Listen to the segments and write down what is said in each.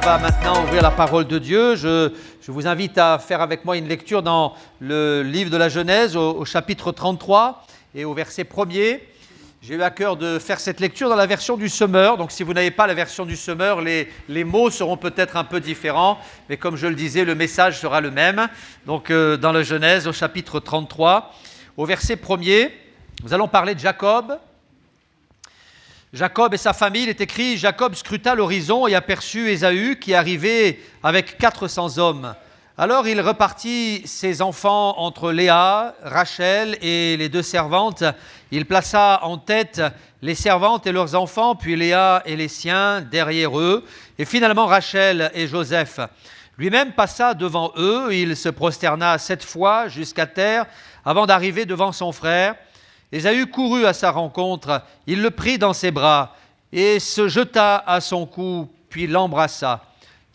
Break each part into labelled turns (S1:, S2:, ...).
S1: va maintenant ouvrir la parole de Dieu. Je vous invite à faire avec moi une lecture dans le livre de la Genèse au chapitre 33 et au verset 1er. J'ai eu à cœur de faire cette lecture dans la version du Semeur. Donc si vous n'avez pas la version du Semeur, les mots seront peut-être un peu différents. Mais comme je le disais, le message sera le même. Donc dans la Genèse au chapitre 33, au verset 1er, nous allons parler de Jacob. Jacob et sa famille, il est écrit « Jacob scruta l'horizon et aperçut Ésaü qui arrivait avec 400 hommes. Alors il repartit ses enfants entre Léa, Rachel et les deux servantes. Il plaça en tête les servantes et leurs enfants, puis Léa et les siens derrière eux, et finalement Rachel et Joseph. Lui-même passa devant eux, il se prosterna 7 fois jusqu'à terre avant d'arriver devant son frère. Ésaü courut à sa rencontre, il le prit dans ses bras et se jeta à son cou, puis l'embrassa.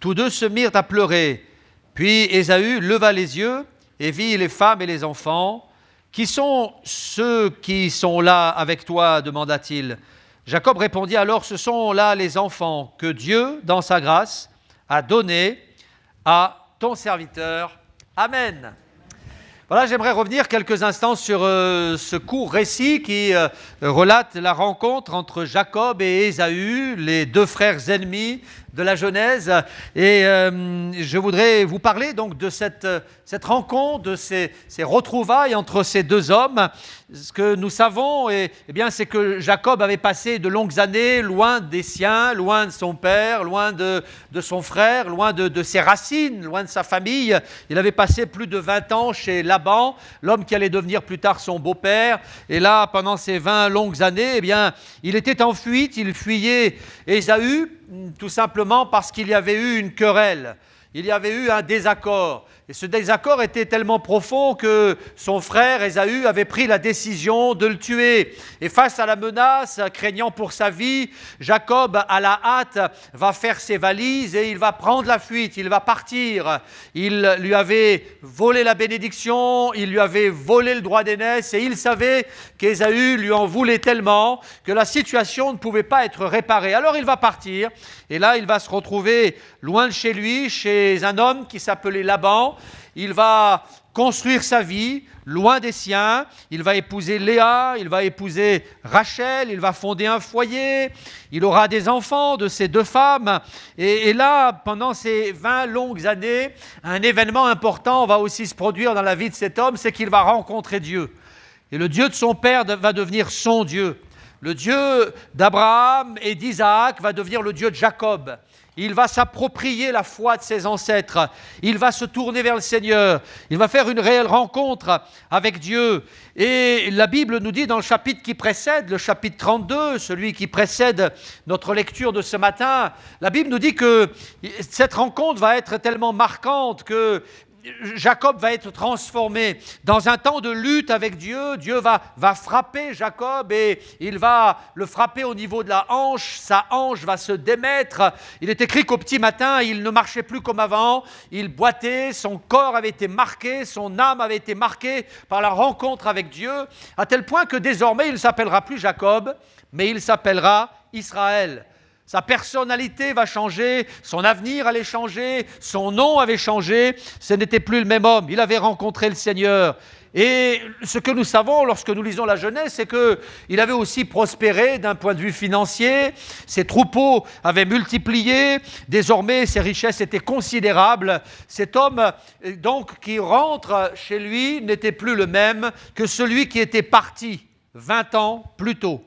S1: Tous deux se mirent à pleurer. Puis Ésaü leva les yeux et vit les femmes et les enfants. « Qui sont ceux qui sont là avec toi ?» demanda-t-il. Jacob répondit alors « Ce sont là les enfants que Dieu, dans sa grâce, a donnés à ton serviteur. Amen. » Voilà, j'aimerais revenir quelques instants sur ce court récit qui relate la rencontre entre Jacob et Ésaü, les deux frères ennemis de la Genèse. Et je voudrais vous parler donc de cette rencontre, de ces retrouvailles entre ces deux hommes. Ce que nous savons, c'est que Jacob avait passé de longues années loin des siens, loin de son père, loin de son frère, loin de ses racines, loin de sa famille. Il avait passé plus de 20 ans chez Laban, l'homme qui allait devenir plus tard son beau-père. Et là, pendant ces 20 longues années, il était en fuite, il fuyait Ésaü, tout simplement parce qu'il y avait eu une querelle. Il y avait eu un désaccord. Et ce désaccord était tellement profond que son frère Ésaü avait pris la décision de le tuer. Et face à la menace, craignant pour sa vie, Jacob, à la hâte, va faire ses valises et il va prendre la fuite, il va partir. Il lui avait volé la bénédiction, il lui avait volé le droit d'aînesse et il savait qu'Ésaü lui en voulait tellement que la situation ne pouvait pas être réparée. Alors il va partir et là il va se retrouver loin de chez lui, chez un homme qui s'appelait Laban. Il va construire sa vie loin des siens, il va épouser Léa, il va épouser Rachel, il va fonder un foyer, il aura des enfants de ces deux femmes. Et là, pendant ces 20 longues années, un événement important va aussi se produire dans la vie de cet homme, c'est qu'il va rencontrer Dieu. Et le Dieu de son père va devenir son Dieu. Le Dieu d'Abraham et d'Isaac va devenir le Dieu de Jacob. Il va s'approprier la foi de ses ancêtres. Il va se tourner vers le Seigneur. Il va faire une réelle rencontre avec Dieu. Et la Bible nous dit dans le chapitre qui précède, le chapitre 32, celui qui précède notre lecture de ce matin, la Bible nous dit que cette rencontre va être tellement marquante que Jacob va être transformé dans un temps de lutte avec Dieu. Dieu va frapper Jacob et il va le frapper au niveau de la hanche. Sa hanche va se démettre. Il est écrit qu'au petit matin, il ne marchait plus comme avant. Il boitait, son corps avait été marqué, son âme avait été marquée par la rencontre avec Dieu, à tel point que désormais, il ne s'appellera plus Jacob, mais il s'appellera Israël. Sa personnalité va changer, son avenir allait changer, son nom avait changé, ce n'était plus le même homme, il avait rencontré le Seigneur. Et ce que nous savons lorsque nous lisons la Genèse, c'est qu'il avait aussi prospéré d'un point de vue financier, ses troupeaux avaient multiplié, désormais ses richesses étaient considérables. Cet homme donc qui rentre chez lui n'était plus le même que celui qui était parti 20 ans plus tôt.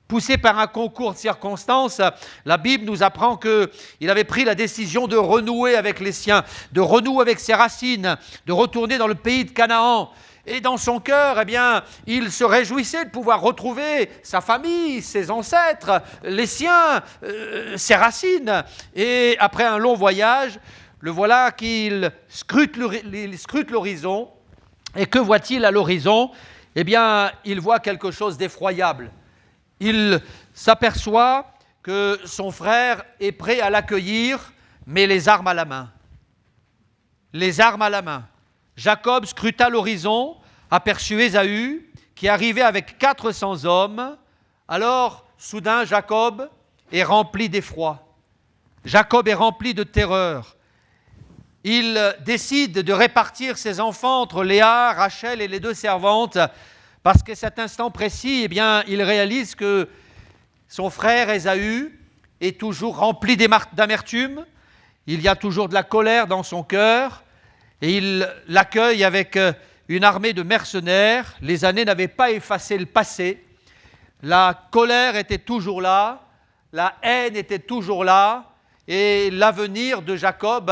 S1: Poussé par un concours de circonstances, la Bible nous apprend qu'il avait pris la décision de renouer avec les siens, de renouer avec ses racines, de retourner dans le pays de Canaan. Et dans son cœur, il se réjouissait de pouvoir retrouver sa famille, ses ancêtres, les siens, ses racines. Et après un long voyage, le voilà qu'il scrute l'horizon. Et que voit-il à l'horizon ? Il voit quelque chose d'effroyable. Il s'aperçoit que son frère est prêt à l'accueillir, mais les armes à la main. Les armes à la main. Jacob scruta l'horizon, aperçut Ésaü, qui arrivait avec 400 hommes. Alors, soudain, Jacob est rempli d'effroi. Jacob est rempli de terreur. Il décide de répartir ses enfants entre Léa, Rachel et les 2 servantes, parce qu'à cet instant précis, il réalise que son frère Ésaü est toujours rempli d'amertume, il y a toujours de la colère dans son cœur, et il l'accueille avec une armée de mercenaires. Les années n'avaient pas effacé le passé, la colère était toujours là, la haine était toujours là, et l'avenir de Jacob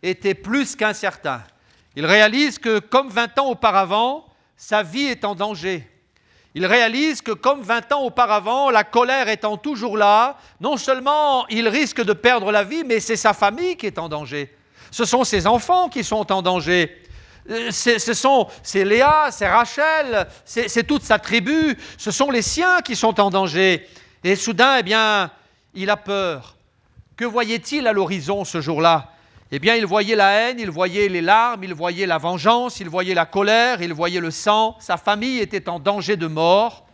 S1: était plus qu'incertain. Il réalise que, comme 20 ans auparavant, sa vie est en danger. Il réalise que, comme 20 ans auparavant, la colère étant toujours là, non seulement il risque de perdre la vie, mais c'est sa famille qui est en danger. Ce sont ses enfants qui sont en danger. C'est Léa, c'est Rachel, c'est toute sa tribu, ce sont les siens qui sont en danger. Et soudain, il a peur. Que voyait-il à l'horizon ce jour-là ? Il voyait la haine, il voyait les larmes, il voyait la vengeance, il voyait la colère, il voyait le sang. Sa famille était en danger de mort.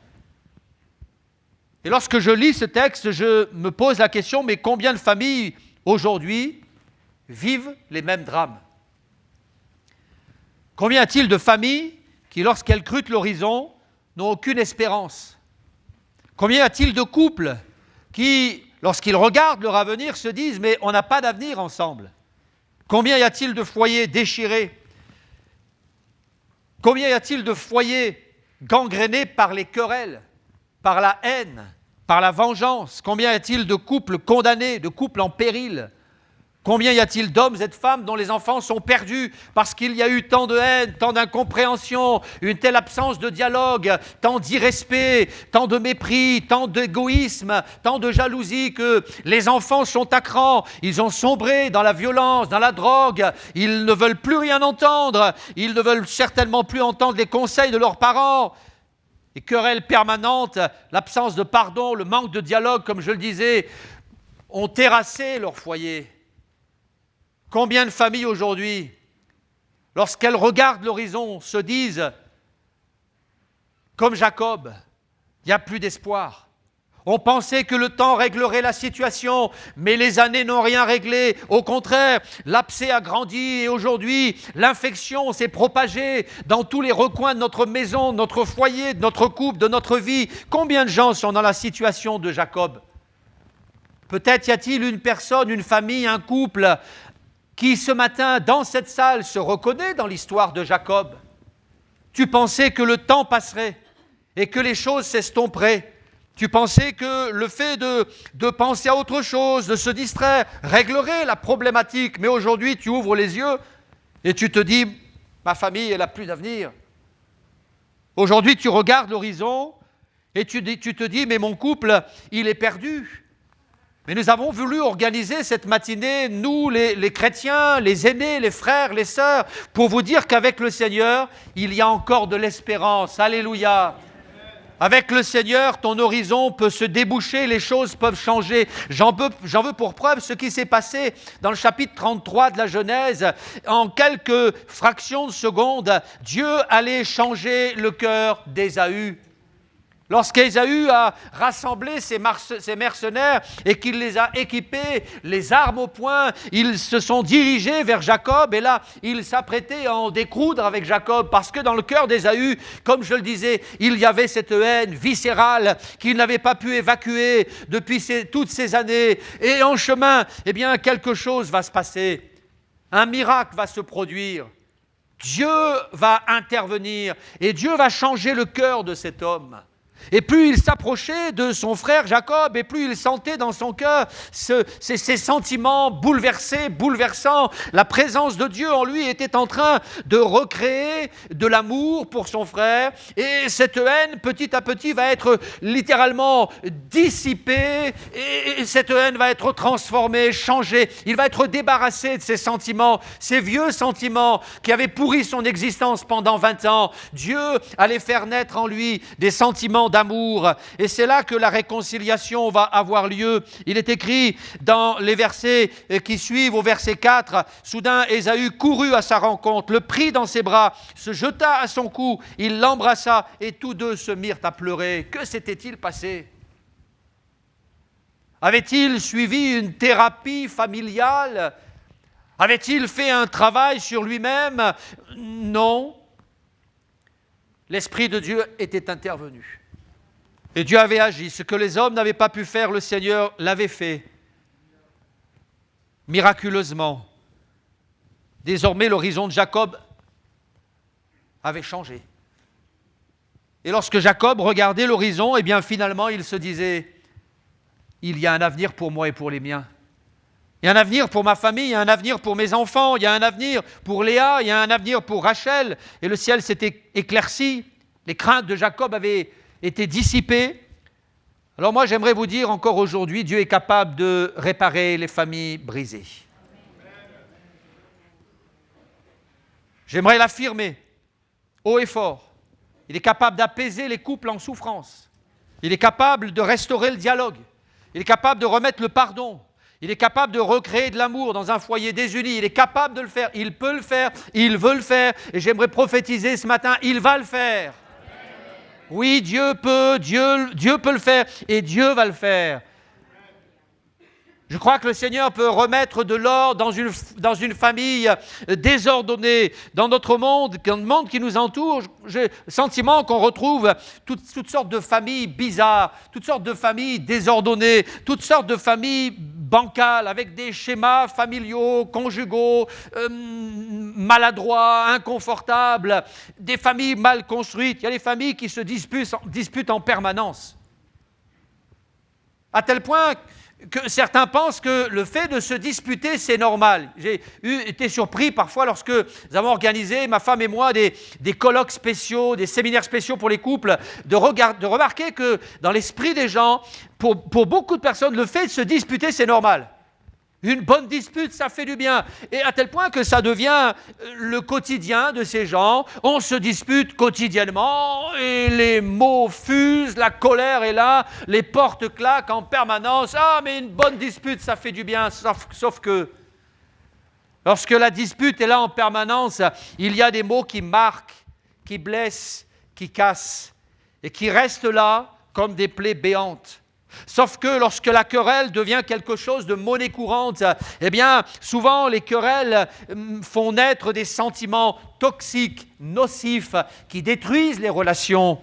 S1: Et lorsque je lis ce texte, je me pose la question, mais combien de familles aujourd'hui vivent les mêmes drames ? Combien y a-t-il de familles qui, lorsqu'elles scrutent l'horizon, n'ont aucune espérance ? Combien y a-t-il de couples qui, lorsqu'ils regardent leur avenir, se disent « mais on n'a pas d'avenir ensemble ». Combien y a-t-il de foyers déchirés? Combien y a-t-il de foyers gangrénés par les querelles, par la haine, par la vengeance? Combien y a-t-il de couples condamnés, de couples en péril? Combien y a-t-il d'hommes et de femmes dont les enfants sont perdus parce qu'il y a eu tant de haine, tant d'incompréhension, une telle absence de dialogue, tant d'irrespect, tant de mépris, tant d'égoïsme, tant de jalousie que les enfants sont à cran, ils ont sombré dans la violence, dans la drogue, ils ne veulent plus rien entendre, ils ne veulent certainement plus entendre les conseils de leurs parents. Les querelles permanentes, l'absence de pardon, le manque de dialogue, comme je le disais, ont terrassé leur foyer. Combien de familles aujourd'hui, lorsqu'elles regardent l'horizon, se disent, comme Jacob, il n'y a plus d'espoir. On pensait que le temps réglerait la situation, mais les années n'ont rien réglé. Au contraire, l'abcès a grandi et aujourd'hui, l'infection s'est propagée dans tous les recoins de notre maison, de notre foyer, de notre couple, de notre vie. Combien de gens sont dans la situation de Jacob ? Peut-être y a-t-il une personne, une famille, un couple qui ce matin, dans cette salle, se reconnaît dans l'histoire de Jacob. Tu pensais que le temps passerait et que les choses s'estomperaient. Tu pensais que le fait de penser à autre chose, de se distraire, réglerait la problématique. Mais aujourd'hui, tu ouvres les yeux et tu te dis, ma famille, elle n'a plus d'avenir. Aujourd'hui, tu regardes l'horizon et tu te dis, mais mon couple, il est perdu. Mais nous avons voulu organiser cette matinée, nous les chrétiens, les aînés, les frères, les sœurs, pour vous dire qu'avec le Seigneur, il y a encore de l'espérance. Alléluia. Avec le Seigneur, ton horizon peut se déboucher, les choses peuvent changer. J'en veux pour preuve ce qui s'est passé dans le chapitre 33 de la Genèse. En quelques fractions de secondes, Dieu allait changer le cœur d'Ésaü. Lorsqu'Ésaü a rassemblé ses mercenaires et qu'il les a équipés, les armes au poing, ils se sont dirigés vers Jacob et là, ils s'apprêtaient à en découdre avec Jacob parce que dans le cœur d'Ésaü, comme je le disais, il y avait cette haine viscérale qu'il n'avait pas pu évacuer depuis toutes ces années. Et en chemin, quelque chose va se passer. Un miracle va se produire. Dieu va intervenir et Dieu va changer le cœur de cet homme. Et plus il s'approchait de son frère Jacob, et plus il sentait dans son cœur ces sentiments bouleversants. La présence de Dieu en lui était en train de recréer de l'amour pour son frère. Et cette haine, petit à petit, va être littéralement dissipée. Et cette haine va être transformée, changée. Il va être débarrassé de ces sentiments, ces vieux sentiments qui avaient pourri son existence pendant 20 ans. Dieu allait faire naître en lui des sentiments d'amour. Et c'est là que la réconciliation va avoir lieu. Il est écrit dans les versets qui suivent, au verset 4, « Soudain, Ésaü courut à sa rencontre, le prit dans ses bras, se jeta à son cou, il l'embrassa, et tous deux se mirent à pleurer. » Que s'était-il passé? Avait-il suivi une thérapie familiale? Avait-il fait un travail sur lui-même? Non. L'Esprit de Dieu était intervenu. Et Dieu avait agi. Ce que les hommes n'avaient pas pu faire, le Seigneur l'avait fait. Miraculeusement. Désormais, l'horizon de Jacob avait changé. Et lorsque Jacob regardait l'horizon, eh bien finalement, il se disait, il y a un avenir pour moi et pour les miens. Il y a un avenir pour ma famille, il y a un avenir pour mes enfants, il y a un avenir pour Léa, il y a un avenir pour Rachel. Et le ciel s'était éclairci, les craintes de Jacob avaient été dissipées. Alors moi, j'aimerais vous dire encore aujourd'hui, Dieu est capable de réparer les familles brisées. J'aimerais l'affirmer haut et fort. Il est capable d'apaiser les couples en souffrance. Il est capable de restaurer le dialogue. Il est capable de remettre le pardon. Il est capable de recréer de l'amour dans un foyer désuni. Il est capable de le faire. Il peut le faire. Il veut le faire. Et j'aimerais prophétiser ce matin, il va le faire. Oui, Dieu peut le faire et Dieu va le faire. Je crois que le Seigneur peut remettre de l'ordre dans une famille désordonnée, dans notre monde, dans le monde qui nous entoure. J'ai le sentiment qu'on retrouve toutes sortes de familles bizarres, toutes sortes de familles désordonnées, toutes sortes de familles bancales, avec des schémas familiaux, conjugaux, maladroits, inconfortables, des familles mal construites. Il y a des familles qui se disputent en permanence. À tel point que certains pensent que le fait de se disputer, c'est normal. J'ai été surpris parfois lorsque nous avons organisé, ma femme et moi, des colloques spéciaux, des séminaires spéciaux pour les couples, de remarquer que dans l'esprit des gens, pour beaucoup de personnes, le fait de se disputer, c'est normal. Une bonne dispute, ça fait du bien. Et à tel point que ça devient le quotidien de ces gens. On se dispute quotidiennement et les mots fusent, la colère est là, les portes claquent en permanence. Ah, mais une bonne dispute, ça fait du bien. Sauf que lorsque la dispute est là en permanence, il y a des mots qui marquent, qui blessent, qui cassent et qui restent là comme des plaies béantes. Sauf que lorsque la querelle devient quelque chose de monnaie courante, eh bien, souvent les querelles font naître des sentiments toxiques, nocifs, qui détruisent les relations.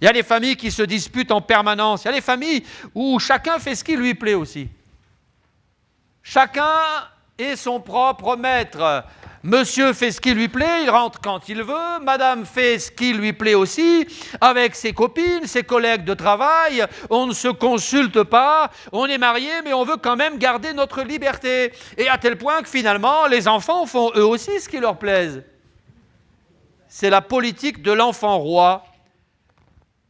S1: Il y a des familles qui se disputent en permanence. Il y a des familles où chacun fait ce qui lui plaît aussi. Chacun est son propre maître. Monsieur fait ce qui lui plaît, il rentre quand il veut. Madame fait ce qui lui plaît aussi, avec ses copines, ses collègues de travail. On ne se consulte pas, on est mariés, mais on veut quand même garder notre liberté. Et à tel point que finalement, les enfants font eux aussi ce qui leur plaise. C'est la politique de l'enfant roi.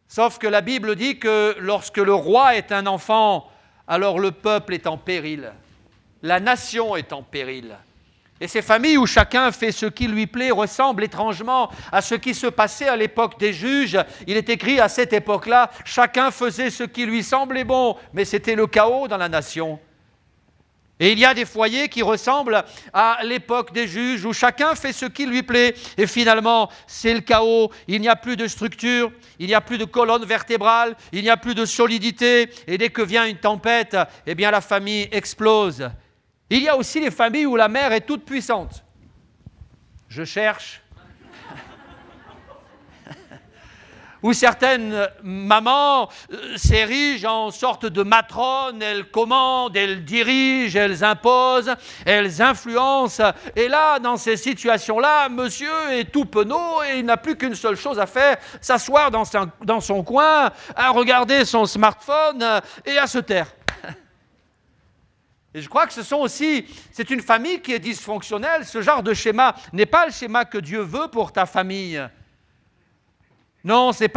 S1: Sauf que la Bible dit que lorsque le roi est un enfant, alors le peuple est en péril. La nation est en péril. Et ces familles où chacun fait ce qui lui plaît ressemblent étrangement à ce qui se passait à l'époque des juges. Il est écrit à cette époque-là, chacun faisait ce qui lui semblait bon, mais c'était le chaos dans la nation. Et il y a des foyers qui ressemblent à l'époque des juges où chacun fait ce qui lui plaît. Et finalement, c'est le chaos. Il n'y a plus de structure, il n'y a plus de colonne vertébrale, il n'y a plus de solidité. Et dès que vient une tempête, eh bien la famille explose. Il y a aussi les familles où la mère est toute puissante. Je cherche. Où certaines mamans s'érigent en sorte de matrone, elles commandent, elles dirigent, elles imposent, elles influencent. Et là, dans ces situations-là, monsieur est tout penaud et il n'a plus qu'une seule chose à faire, s'asseoir dans son coin, à regarder son smartphone et à se taire. Et je crois que c'est une famille qui est dysfonctionnelle. Ce genre de schéma n'est pas le schéma que Dieu veut pour ta famille. Non, ce n'est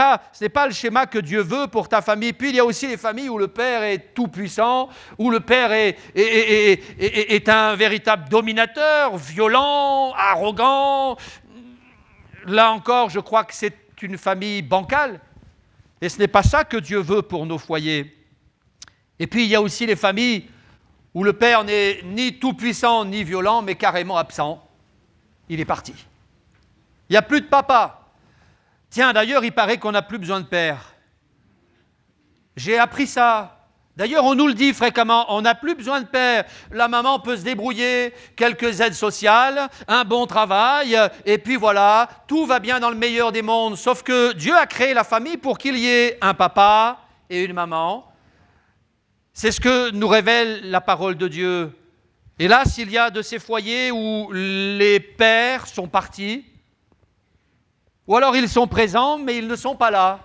S1: pas le schéma que Dieu veut pour ta famille. Puis il y a aussi les familles où le père est tout-puissant, où le père est un véritable dominateur, violent, arrogant. Là encore, je crois que c'est une famille bancale. Et ce n'est pas ça que Dieu veut pour nos foyers. Et puis il y a aussi les familles où le père n'est ni tout-puissant ni violent, mais carrément absent. Il est parti. Il n'y a plus de papa. Tiens, d'ailleurs, il paraît qu'on n'a plus besoin de père. J'ai appris ça D'ailleurs, on nous le dit fréquemment, on n'a plus besoin de père. La maman peut se débrouiller, quelques aides sociales, un bon travail, et puis voilà, tout va bien dans le meilleur des mondes. Sauf que Dieu a créé la famille pour qu'il y ait un papa et une maman. C'est ce que nous révèle la parole de Dieu. Hélas, il y a de ces foyers où les pères sont partis, ou alors ils sont présents, mais ils ne sont pas là.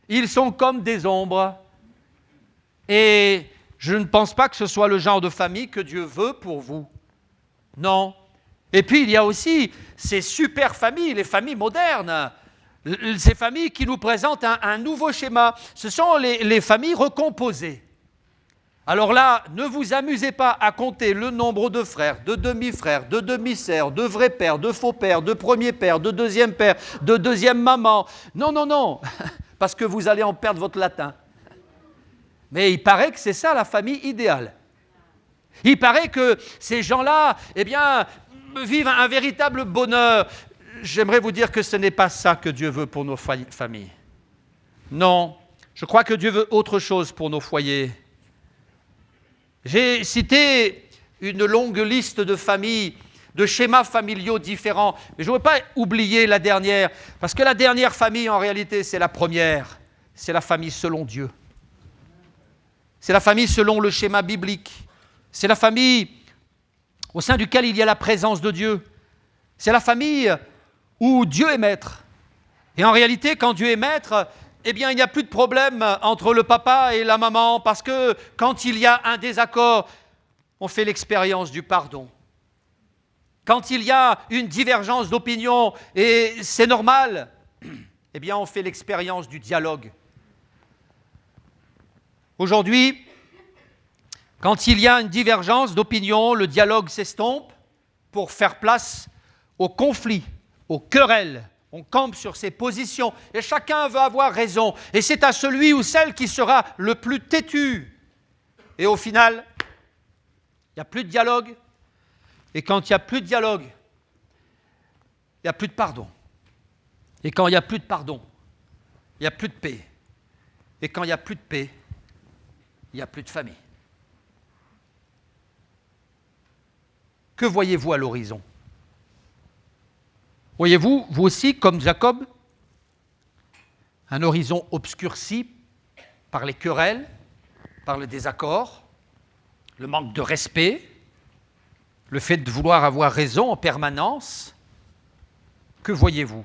S1: Ils sont comme des ombres. Et je ne pense pas que ce soit le genre de famille que Dieu veut pour vous. Non. Et puis il y a aussi ces super familles, les familles modernes, ces familles qui nous présentent un nouveau schéma. Ce sont les familles recomposées. Alors là, ne vous amusez pas à compter le nombre de frères, de demi-frères, de demi-sœurs, de vrais pères, de faux pères, de premier père, de deuxième maman. Non, non, non, parce que vous allez en perdre votre latin. Mais il paraît que c'est ça la famille idéale. Il paraît que ces gens-là, eh bien, vivent un véritable bonheur. J'aimerais vous dire que ce n'est pas ça que Dieu veut pour nos familles. Non, je crois que Dieu veut autre chose pour nos foyers. J'ai cité une longue liste de familles, de schémas familiaux différents, mais je ne veux pas oublier la dernière, parce que la dernière famille, en réalité, c'est la première. C'est la famille selon Dieu. C'est la famille selon le schéma biblique. C'est la famille au sein duquel il y a la présence de Dieu. C'est la famille où Dieu est maître. Et en réalité, quand Dieu est maître, eh bien, il n'y a plus de problème entre le papa et la maman, parce que quand il y a un désaccord, on fait l'expérience du pardon. Quand il y a une divergence d'opinion, et c'est normal, eh bien, on fait l'expérience du dialogue. Aujourd'hui, quand il y a une divergence d'opinion, le dialogue s'estompe pour faire place au conflit, aux querelles. On campe sur ses positions et chacun veut avoir raison. Et c'est à celui ou celle qui sera le plus têtu. Et au final, il n'y a plus de dialogue. Et quand il n'y a plus de dialogue, il n'y a plus de pardon. Et quand il n'y a plus de pardon, il n'y a plus de paix. Et quand il n'y a plus de paix, il n'y a plus de famille. Que voyez-vous à l'horizon ? Voyez-vous, vous aussi, comme Jacob, un horizon obscurci par les querelles, par le désaccord, le manque de respect, le fait de vouloir avoir raison en permanence? Que voyez-vous?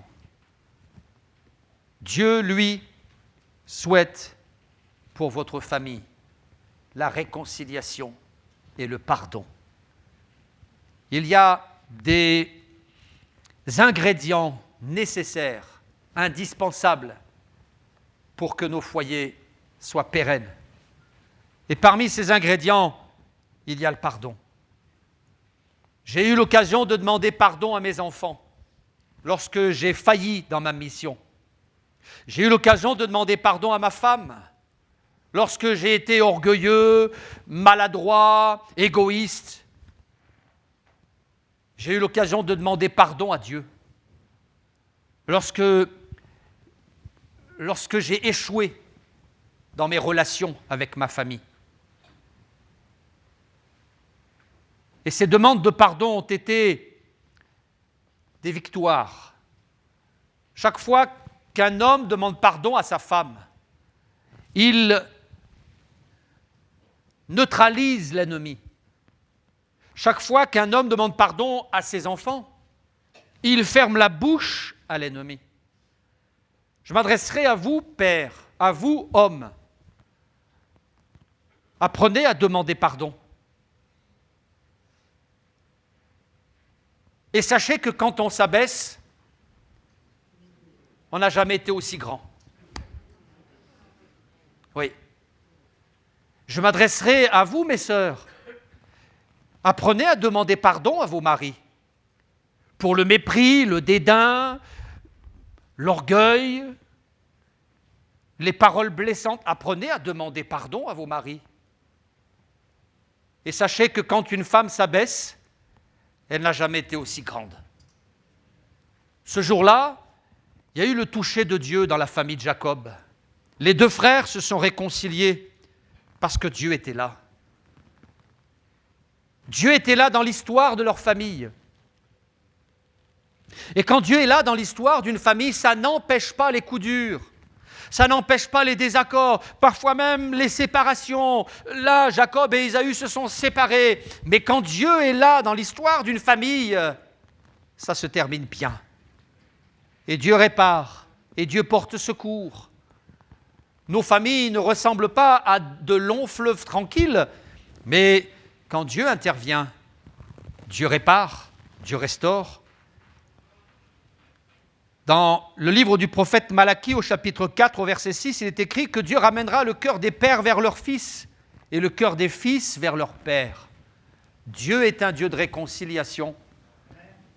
S1: Dieu, lui, souhaite pour votre famille la réconciliation et le pardon. Il y a des ingrédients nécessaires, indispensables pour que nos foyers soient pérennes. Et parmi ces ingrédients, il y a le pardon. J'ai eu l'occasion de demander pardon à mes enfants lorsque j'ai failli dans ma mission. J'ai eu l'occasion de demander pardon à ma femme lorsque j'ai été orgueilleux, maladroit, égoïste. J'ai eu l'occasion de demander pardon à Dieu lorsque j'ai échoué dans mes relations avec ma famille. Et ces demandes de pardon ont été des victoires. Chaque fois qu'un homme demande pardon à sa femme, il neutralise l'ennemi. Chaque fois qu'un homme demande pardon à ses enfants, il ferme la bouche à l'ennemi. Je m'adresserai à vous, pères, à vous, hommes. Apprenez à demander pardon. Et sachez que quand on s'abaisse, on n'a jamais été aussi grand. Oui. Je m'adresserai à vous, mes sœurs. Apprenez à demander pardon à vos maris pour le mépris, le dédain, l'orgueil, les paroles blessantes. Apprenez à demander pardon à vos maris. Et sachez que quand une femme s'abaisse, elle n'a jamais été aussi grande. Ce jour-là, il y a eu le toucher de Dieu dans la famille de Jacob. Les deux frères se sont réconciliés Parce que Dieu était là. Dieu était là dans l'histoire de leur famille. Et quand Dieu est là dans l'histoire d'une famille, ça n'empêche pas les coups durs. Ça n'empêche pas les désaccords, parfois même les séparations. Là, Jacob et Ésaü se sont séparés. Mais quand Dieu est là dans l'histoire d'une famille, ça se termine bien. Et Dieu répare, et Dieu porte secours. Nos familles ne ressemblent pas à de longs fleuves tranquilles, mais quand Dieu intervient, Dieu répare, Dieu restaure. Dans le livre du prophète Malachie, au chapitre 4, au verset 6, il est écrit que Dieu ramènera le cœur des pères vers leurs fils et le cœur des fils vers leurs pères. Dieu est un Dieu de réconciliation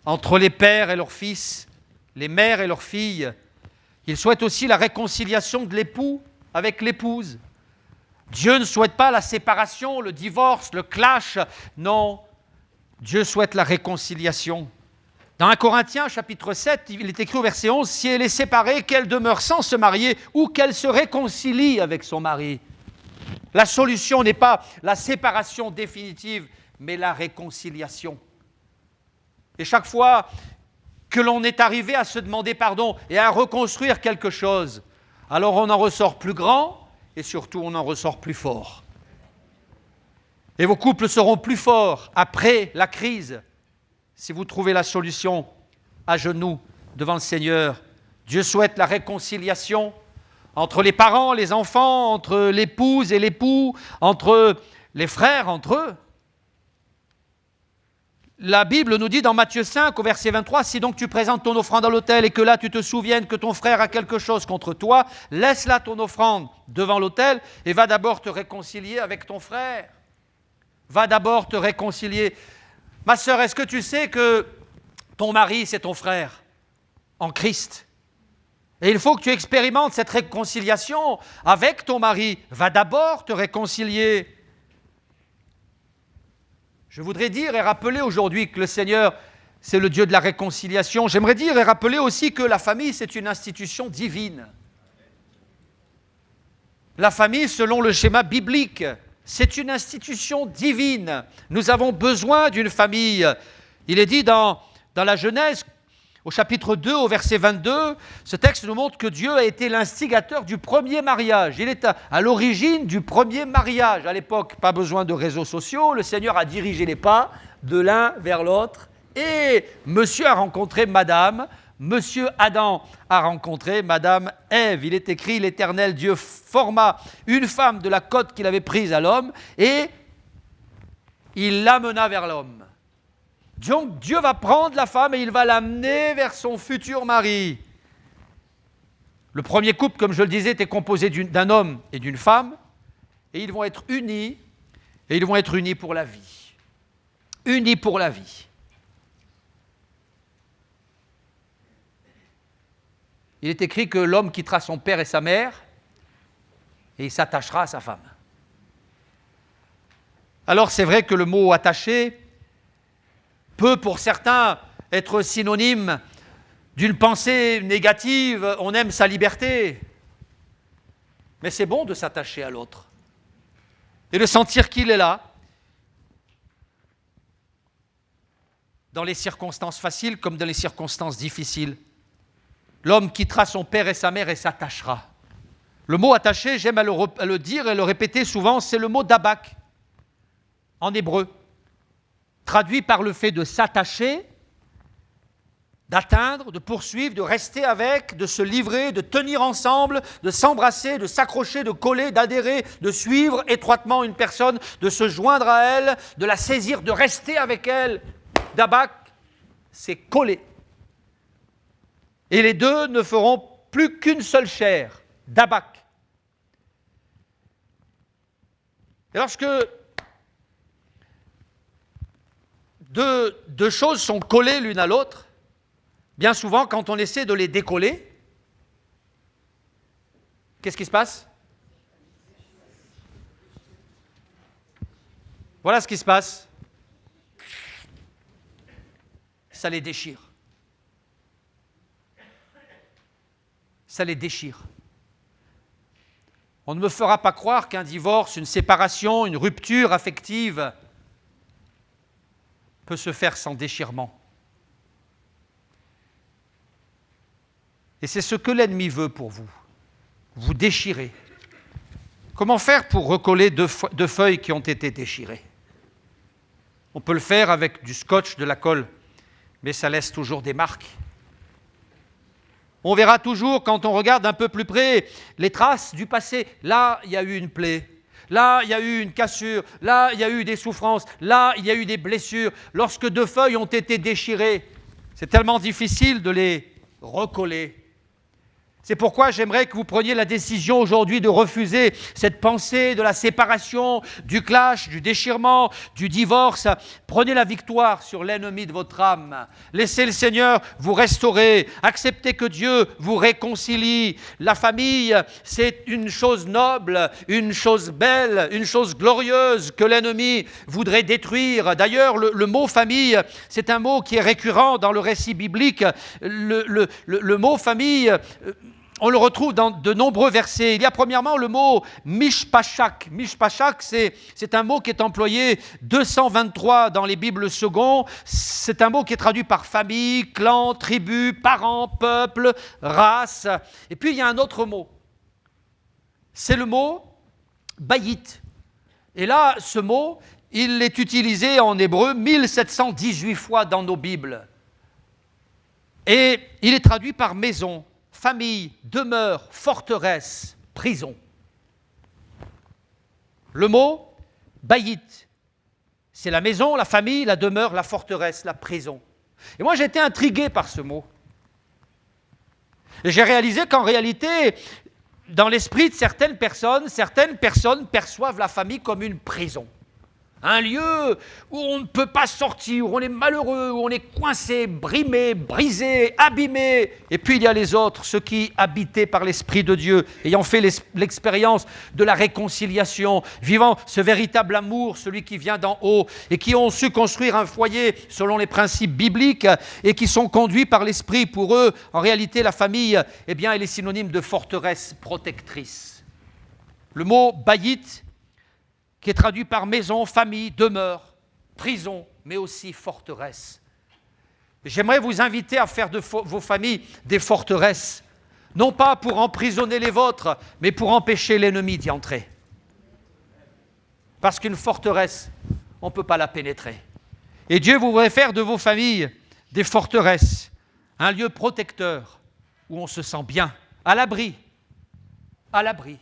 S1: entre les pères et leurs fils, les mères et leurs filles. Il souhaite aussi la réconciliation de l'époux avec l'épouse. Dieu ne souhaite pas la séparation, le divorce, le clash. Non, Dieu souhaite la réconciliation. Dans 1 Corinthiens, chapitre 7, il est écrit au verset 11, « Si elle est séparée, qu'elle demeure sans se marier ou qu'elle se réconcilie avec son mari. » La solution n'est pas la séparation définitive, mais la réconciliation. Et chaque fois que l'on est arrivé à se demander pardon et à reconstruire quelque chose, alors on en ressort plus grand et surtout on en ressort plus fort. Et vos couples seront plus forts après la crise si vous trouvez la solution à genoux devant le Seigneur. Dieu souhaite la réconciliation entre les parents, les enfants, entre l'épouse et l'époux, entre les frères, entre eux. La Bible nous dit dans Matthieu 5, au verset 23, « Si donc tu présentes ton offrande à l'autel et que là tu te souviennes que ton frère a quelque chose contre toi, laisse là ton offrande devant l'autel et va d'abord te réconcilier avec ton frère. Va d'abord te réconcilier. » Ma sœur, est-ce que tu sais que ton mari, c'est ton frère en Christ? Et il faut que tu expérimentes cette réconciliation avec ton mari. Va d'abord te réconcilier. Je voudrais dire et rappeler aujourd'hui que le Seigneur, c'est le Dieu de la réconciliation. J'aimerais dire et rappeler aussi que la famille, c'est une institution divine. La famille, selon le schéma biblique, c'est une institution divine. Nous avons besoin d'une famille. Il est dit dans la Genèse, au chapitre 2, au verset 22, ce texte nous montre que Dieu a été l'instigateur du premier mariage. Il est à l'origine du premier mariage. À l'époque, pas besoin de réseaux sociaux. Le Seigneur a dirigé les pas de l'un vers l'autre. Et monsieur a rencontré madame. Monsieur Adam a rencontré madame Ève. Il est écrit, l'Éternel Dieu forma une femme de la côte qu'il avait prise à l'homme et il l'amena vers l'homme. Donc Dieu va prendre la femme et il va l'amener vers son futur mari. Le premier couple, comme je le disais, était composé d'un homme et d'une femme et ils vont être unis et ils vont être unis pour la vie. Unis pour la vie. Il est écrit que l'homme quittera son père et sa mère et il s'attachera à sa femme. Alors c'est vrai que le mot « attaché » peut pour certains être synonyme d'une pensée négative, on aime sa liberté. Mais c'est bon de s'attacher à l'autre et de sentir qu'il est là, dans les circonstances faciles comme dans les circonstances difficiles. L'homme quittera son père et sa mère et s'attachera. Le mot attaché, j'aime à le dire et le répéter souvent, c'est le mot dabak en hébreu, traduit par le fait de s'attacher, d'atteindre, de poursuivre, de rester avec, de se livrer, de tenir ensemble, de s'embrasser, de s'accrocher, de coller, d'adhérer, de suivre étroitement une personne, de se joindre à elle, de la saisir, de rester avec elle. Dabak, c'est coller. Et les deux ne feront plus qu'une seule chair, dabak. Et lorsque deux choses sont collées l'une à l'autre, bien souvent, quand on essaie de les décoller, qu'est-ce qui se passe? Voilà ce qui se passe. Ça les déchire. Ça les déchire. On ne me fera pas croire qu'un divorce, une séparation, une rupture affective peut se faire sans déchirement. Et c'est ce que l'ennemi veut pour vous. Vous déchirer. Comment faire pour recoller deux feuilles qui ont été déchirées? On peut le faire avec du scotch, de la colle, mais ça laisse toujours des marques. On verra toujours, quand on regarde un peu plus près, les traces du passé. Là, il y a eu une plaie. Là, il y a eu une cassure. Là, il y a eu des souffrances. Là, il y a eu des blessures. Lorsque deux feuilles ont été déchirées, c'est tellement difficile de les recoller. C'est pourquoi j'aimerais que vous preniez la décision aujourd'hui de refuser cette pensée de la séparation, du clash, du déchirement, du divorce. Prenez la victoire sur l'ennemi de votre âme. Laissez le Seigneur vous restaurer. Acceptez que Dieu vous réconcilie. La famille, c'est une chose noble, une chose belle, une chose glorieuse que l'ennemi voudrait détruire. D'ailleurs, le mot famille, c'est un mot qui est récurrent dans le récit biblique. Le mot famille, on le retrouve dans de nombreux versets. Il y a premièrement le mot mishpachak. Mishpachak, c'est un mot qui est employé 223 dans les Bibles second. C'est un mot qui est traduit par famille, clan, tribu, parents, peuple, race. Et puis il y a un autre mot. C'est le mot bayit. Et là, ce mot, il est utilisé en hébreu 1718 fois dans nos Bibles. Et il est traduit par maison, famille, demeure, forteresse, prison. Le mot bayit, c'est la maison, la famille, la demeure, la forteresse, la prison. Et moi, j'ai été intrigué par ce mot. Et j'ai réalisé qu'en réalité, dans l'esprit de certaines personnes perçoivent la famille comme une prison. Un lieu où on ne peut pas sortir, où on est malheureux, où on est coincé, brimé, brisé, abîmé. Et puis il y a les autres, ceux qui, habités par l'Esprit de Dieu, ayant fait l'expérience de la réconciliation, vivant ce véritable amour, celui qui vient d'en haut, et qui ont su construire un foyer selon les principes bibliques, et qui sont conduits par l'Esprit. Pour eux, en réalité, la famille, eh bien, elle est synonyme de forteresse protectrice. Le mot bayit, qui est traduit par maison, famille, demeure, prison, mais aussi forteresse. J'aimerais vous inviter à faire de vos familles des forteresses, non pas pour emprisonner les vôtres, mais pour empêcher l'ennemi d'y entrer. Parce qu'une forteresse, on ne peut pas la pénétrer. Et Dieu voudrait faire de vos familles des forteresses, un lieu protecteur où on se sent bien, à l'abri, à l'abri.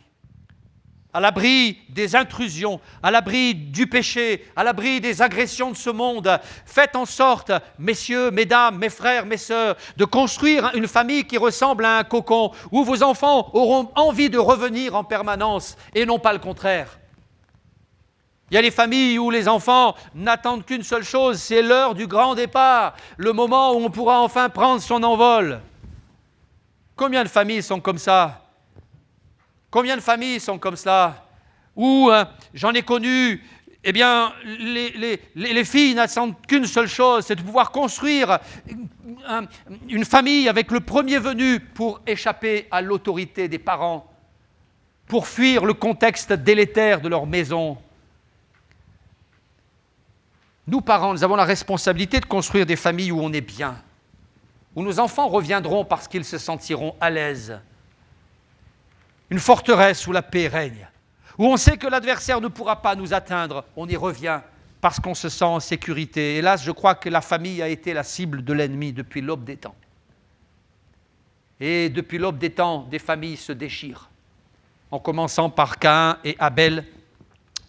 S1: À l'abri des intrusions, à l'abri du péché, à l'abri des agressions de ce monde. Faites en sorte, messieurs, mesdames, mes frères, mes sœurs, de construire une famille qui ressemble à un cocon, où vos enfants auront envie de revenir en permanence, et non pas le contraire. Il y a les familles où les enfants n'attendent qu'une seule chose, c'est l'heure du grand départ, le moment où on pourra enfin prendre son envol. Combien de familles sont comme ça ? Combien de familles sont comme cela, où j'en ai connu, eh bien, les filles n'attendent qu'une seule chose, c'est de pouvoir construire une famille avec le premier venu pour échapper à l'autorité des parents, pour fuir le contexte délétère de leur maison. Nous, parents, nous avons la responsabilité de construire des familles où on est bien, où nos enfants reviendront parce qu'ils se sentiront à l'aise. Une forteresse où la paix règne, où on sait que l'adversaire ne pourra pas nous atteindre, on y revient parce qu'on se sent en sécurité. Hélas, je crois que la famille a été la cible de l'ennemi depuis l'aube des temps. Et depuis l'aube des temps, des familles se déchirent, en commençant par Caïn et Abel,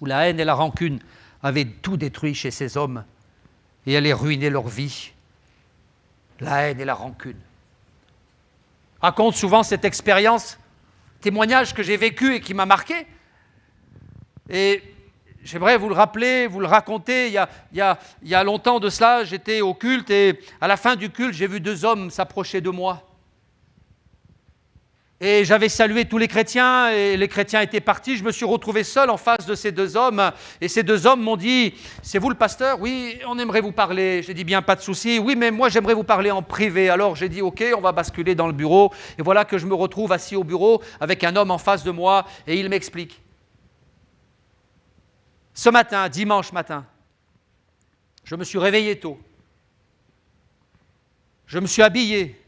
S1: où la haine et la rancune avaient tout détruit chez ces hommes et allaient ruiner leur vie. La haine et la rancune. Je raconte souvent cette expérience, témoignage que j'ai vécu et qui m'a marqué. Et j'aimerais vous le rappeler, vous le raconter. Il y a longtemps de cela, j'étais au culte et à la fin du culte, j'ai vu deux hommes s'approcher de moi. Et j'avais salué tous les chrétiens, et les chrétiens étaient partis. Je me suis retrouvé seul en face de ces deux hommes. Et ces deux hommes m'ont dit, « C'est vous le pasteur ? Oui, on aimerait vous parler. » J'ai dit, « Bien, pas de souci. Oui, mais moi, j'aimerais vous parler en privé. » Alors j'ai dit, « Ok, on va basculer dans le bureau. » Et voilà que je me retrouve assis au bureau avec un homme en face de moi, et il m'explique. Ce matin, dimanche matin, je me suis réveillé tôt. Je me suis habillé.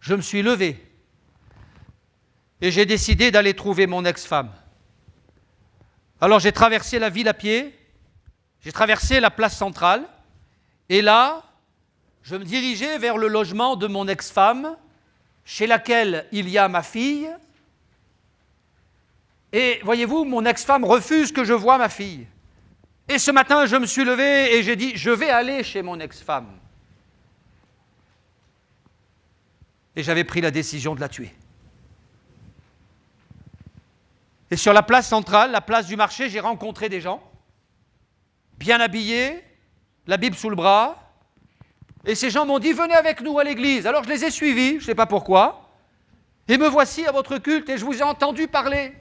S1: Je me suis levé. Et j'ai décidé d'aller trouver mon ex-femme. Alors j'ai traversé la ville à pied, j'ai traversé la place centrale, et là, je me dirigeais vers le logement de mon ex-femme, chez laquelle il y a ma fille. Et voyez-vous, mon ex-femme refuse que je voie ma fille. Et ce matin, je me suis levé et j'ai dit, je vais aller chez mon ex-femme. Et j'avais pris la décision de la tuer. Et sur la place centrale, la place du marché, j'ai rencontré des gens, bien habillés, la Bible sous le bras, et ces gens m'ont dit, venez avec nous à l'église. Alors je les ai suivis, je ne sais pas pourquoi, et me voici à votre culte, et je vous ai entendu parler.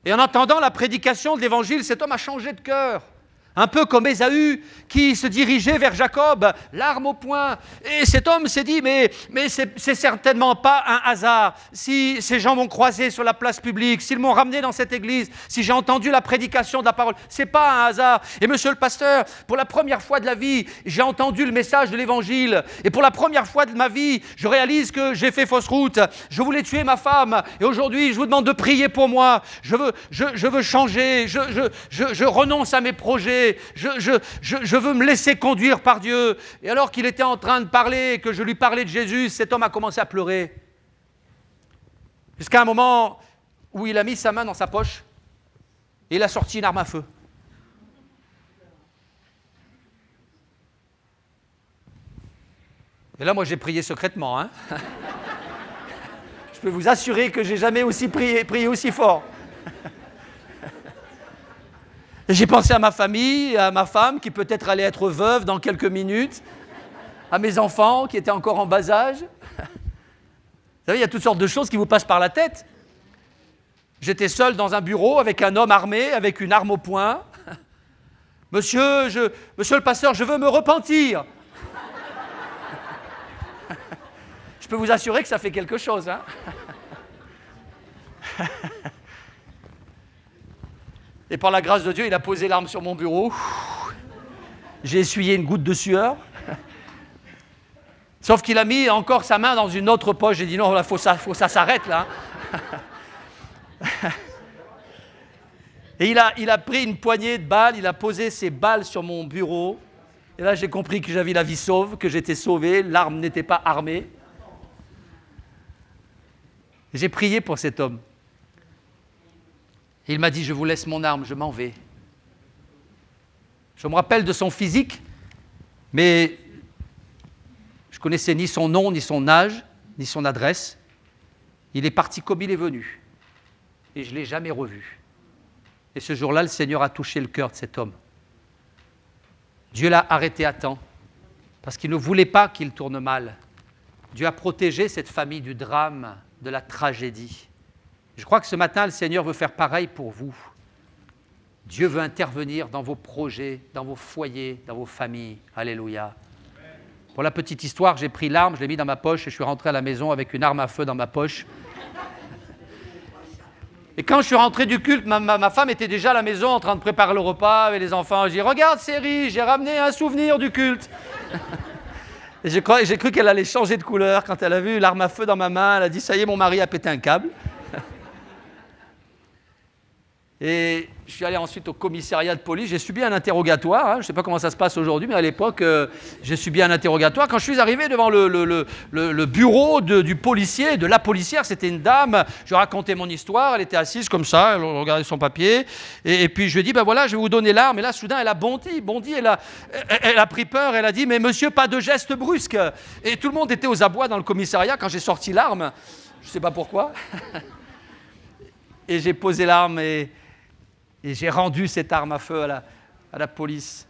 S1: Et en entendant la prédication de l'évangile, cet homme a changé de cœur. Un peu comme Ésaü qui se dirigeait vers Jacob, l'arme au poing. Et cet homme s'est dit, mais c'est certainement pas un hasard. Si ces gens m'ont croisé sur la place publique, s'ils m'ont ramené dans cette église, si j'ai entendu la prédication de la parole, c'est pas un hasard. Et monsieur le pasteur, pour la première fois de la vie, j'ai entendu le message de l'évangile. Et pour la première fois de ma vie, je réalise que j'ai fait fausse route. Je voulais tuer ma femme. Et aujourd'hui, je vous demande de prier pour moi. Je veux changer. Je renonce à mes projets. Je veux me laisser conduire par Dieu. Et alors qu'il était en train de parler, que je lui parlais de Jésus, cet homme a commencé à pleurer. Jusqu'à un moment où il a mis sa main dans sa poche et il a sorti une arme à feu. Et là, moi, j'ai prié secrètement. Hein. Je peux vous assurer que j'ai jamais aussi prié aussi fort. J'ai pensé à ma famille, à ma femme qui peut-être allait être veuve dans quelques minutes, à mes enfants qui étaient encore en bas âge. Vous savez, il y a toutes sortes de choses qui vous passent par la tête. J'étais seul dans un bureau avec un homme armé, avec une arme au poing. Monsieur le pasteur, je veux me repentir. Je peux vous assurer que ça fait quelque chose. Hein. Et par la grâce de Dieu, il a posé l'arme sur mon bureau. J'ai essuyé une goutte de sueur. Sauf qu'il a mis encore sa main dans une autre poche. J'ai dit non, il faut ça s'arrête là. Et il a pris une poignée de balles, il a posé ses balles sur mon bureau. Et là, j'ai compris que j'avais la vie sauve, que j'étais sauvé, l'arme n'était pas armée. J'ai prié pour cet homme. Il m'a dit, je vous laisse mon arme, je m'en vais. Je me rappelle de son physique, mais je ne connaissais ni son nom, ni son âge, ni son adresse. Il est parti comme il est venu. Et je ne l'ai jamais revu. Et ce jour-là, le Seigneur a touché le cœur de cet homme. Dieu l'a arrêté à temps, parce qu'il ne voulait pas qu'il tourne mal. Dieu a protégé cette famille du drame, de la tragédie. Je crois que ce matin, le Seigneur veut faire pareil pour vous. Dieu veut intervenir dans vos projets, dans vos foyers, dans vos familles. Alléluia. Pour la petite histoire, j'ai pris l'arme, je l'ai mis dans ma poche et je suis rentré à la maison avec une arme à feu dans ma poche. Et quand je suis rentré du culte, ma femme était déjà à la maison en train de préparer le repas avec les enfants. Je dis, regarde Série, j'ai ramené un souvenir du culte. Et j'ai cru qu'elle allait changer de couleur quand elle a vu l'arme à feu dans ma main. Elle a dit, ça y est, mon mari a pété un câble. Et je suis allé ensuite au commissariat de police, j'ai subi un interrogatoire, hein. Je ne sais pas comment ça se passe aujourd'hui, mais à l'époque, j'ai subi un interrogatoire. Quand je suis arrivé devant le bureau du policier, de la policière, c'était une dame, je racontais mon histoire, elle était assise comme ça, elle regardait son papier, et puis je lui ai dit, ben voilà, je vais vous donner l'arme, et là, soudain, elle a bondi, elle a pris peur, elle a dit, mais monsieur, pas de geste brusque. Et tout le monde était aux abois dans le commissariat quand j'ai sorti l'arme, je ne sais pas pourquoi. Et j'ai posé l'arme et j'ai rendu cette arme à feu à la police.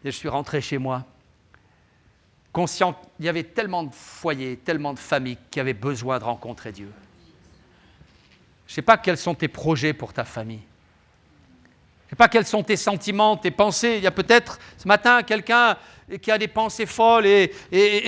S1: Et je suis rentré chez moi. conscient qu'il y avait tellement de foyers, tellement de familles qui avaient besoin de rencontrer Dieu. Je ne sais pas quels sont tes projets pour ta famille. Je ne sais pas quels sont tes sentiments, tes pensées. Il y a peut-être ce matin quelqu'un qui a des pensées folles et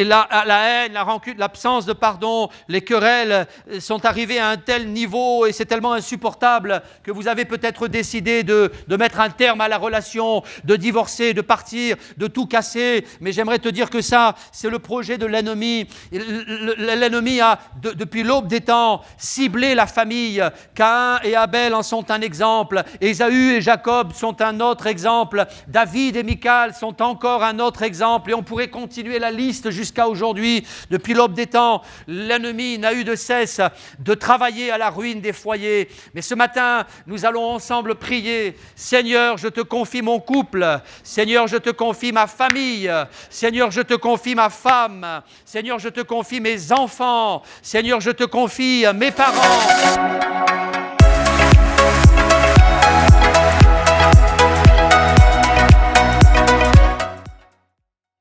S1: la haine, la rancune, l'absence de pardon, les querelles sont arrivées à un tel niveau et c'est tellement insupportable que vous avez peut-être décidé de mettre un terme à la relation, de divorcer, de partir, de tout casser. Mais j'aimerais te dire que ça, c'est le projet de l'ennemi. L'ennemi a, depuis l'aube des temps, ciblé la famille. Caïn et Abel en sont un exemple. Ésaü et Jacob sont un autre exemple. David et Michal sont encore un autre exemple. Et on pourrait continuer la liste jusqu'à aujourd'hui. Depuis l'aube des temps, l'ennemi n'a eu de cesse de travailler à la ruine des foyers. Mais ce matin, nous allons ensemble prier. Seigneur, je te confie mon couple. Seigneur, je te confie ma famille. Seigneur, je te confie ma femme. Seigneur, je te confie mes enfants. Seigneur, je te confie mes parents.